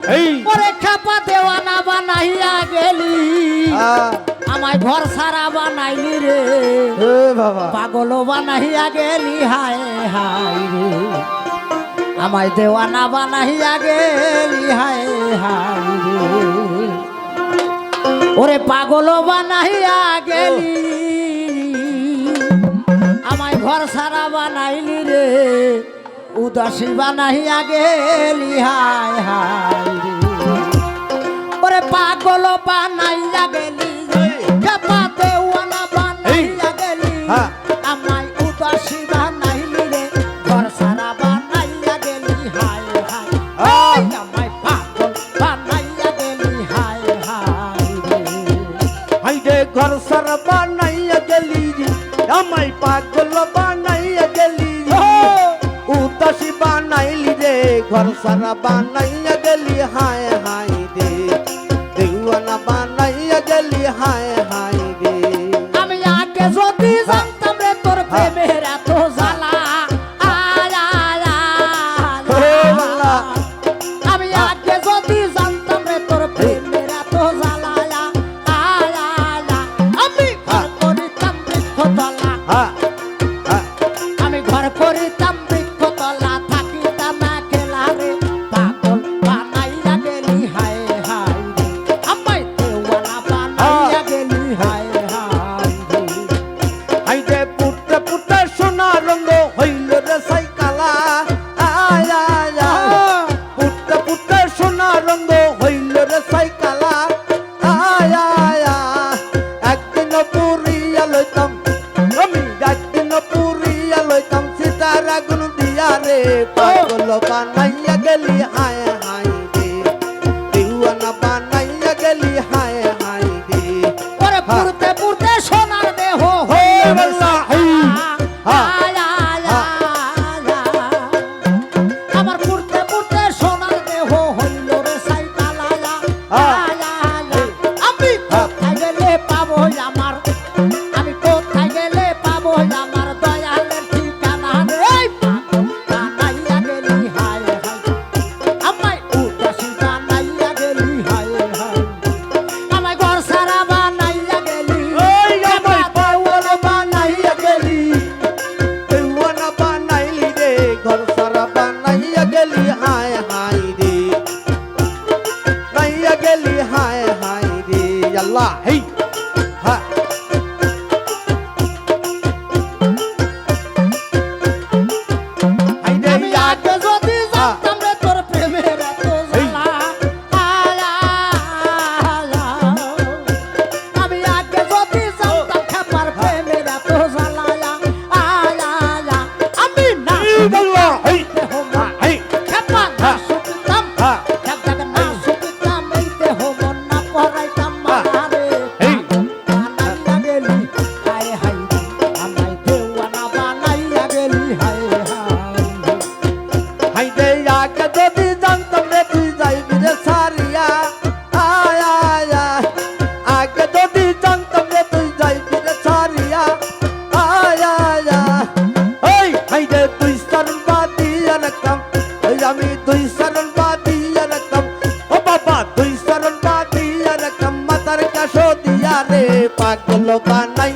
ওরে খেপা দেওয়ানা বানাইয়া গেলি আমায় ঘর সারা বানাইলি রে বাবা পাগল বানাইয়া গেলি হায় হায় রে আমায় দেওয়ানা বানাইয়া গেলি হায় হায় রে ওরে পাগল বানাইয়া গেলি আমায় ঘর সারা বানাইলি রে উদাসী বানাইয়া গেলি হায় হায় রে ওরে পাগল বানাইয়া গেলি খেপা দেওয়ানা বানাইয়া গেলি আমায় উদাসী বানাইলি রে ঘর সারা বানাইয়া গেলি হায় হায় আমায় পাগল বানাইয়া গেলি হায় হায় রে হাই রে ঘর সারা বানাইয়া গেলি আমায় পাগল বানাইয়া গেলি উদাসী বানাইলি রে ঘর সারা বানাইয়া গেলি হায় হায় রে দেওয়ানা বানাইয়া গেলি হায় হায় রে আমি আগে যদি জানতাম রে তোর প্রেমের এত জ্বালা আমি আগে যদি জানতাম রে তোর প্রেমের এত জ্বালা আমি ঘর করিতাম বৃক্ষতলা আমি ঘর করিতাম বৃক্ষতলা থাকিতাম একলা রে পাগল বানাইয়া গেলি হায় হায় রে আমায় দেওয়ানা বানাইয়া গেলি হায় হায় রে হাই রে পুটে পুটে সোনা রঙ হইল রে সাইকালা পুটে পুটে সোনা রঙ হইল রে সাইকালা একদিন পুরিয়া লইতাম আমি একদিন পুরিয়া লইতাম সীতার আগুন দিয়া রে পাগল বানাইয়া গেলি হায় হায় রে দেওয়ানা বানাইয়া গেলি হায় হায় রে ওরে পুরতে পুরতে সোনার দেহ হে বল্লা আমার পুরতে পুরতে সোনার দেহ হইল রে সাইকালায়া আমি কোথায় গেলে পাবো আমার আমি কোথায় গেলে পাবো আমার দয়ালের ঠিকানা রে বানাইয়া গেলি হায় হায় আমায় উদাসী বানাইয়া গেলি হায় হায় আমায় ঘর সারা বানাইয়া গেলি আমায় পাগল বানাইয়া গেলি দেওয়ানা বানাইলি রে ঘর সারা বানাইয়া গেলি হায় হায় রে নাইয়া গেলি হায় হায় রে আল্লাহ হেই হ্যাঁ হাই রে আমি আগে যদি জানতাম রে তোর প্রেমের এত জ্বালা আমি আগে যদি জানতাম খেপার প্রেমের এত জ্বালা আমি না আল্লাহ হেই হেই খেপা না শুনতাম না শুনতাম এই দেহ মন না পড়াইতাম মারে বানাইয়া গেলি হায় হায় আমায় দেওয়ানা বানাইয়া গেলি হায় হায় হাই রে আগে যদি জানতাম রে তুই যাইবি রে সারিয়া আগে যদি জানতাম রে তুই যাইবি রে সারিয়া ওই হাই রে তুই শরণ বাদিয়া রাখতাম ওই আমি তুই শরণ বাদিয়া রাখতাম ও বাবা তুই শরণ বাদিয়া রাখতাম মাতার কাশো দিয়া রে পাগল বানাই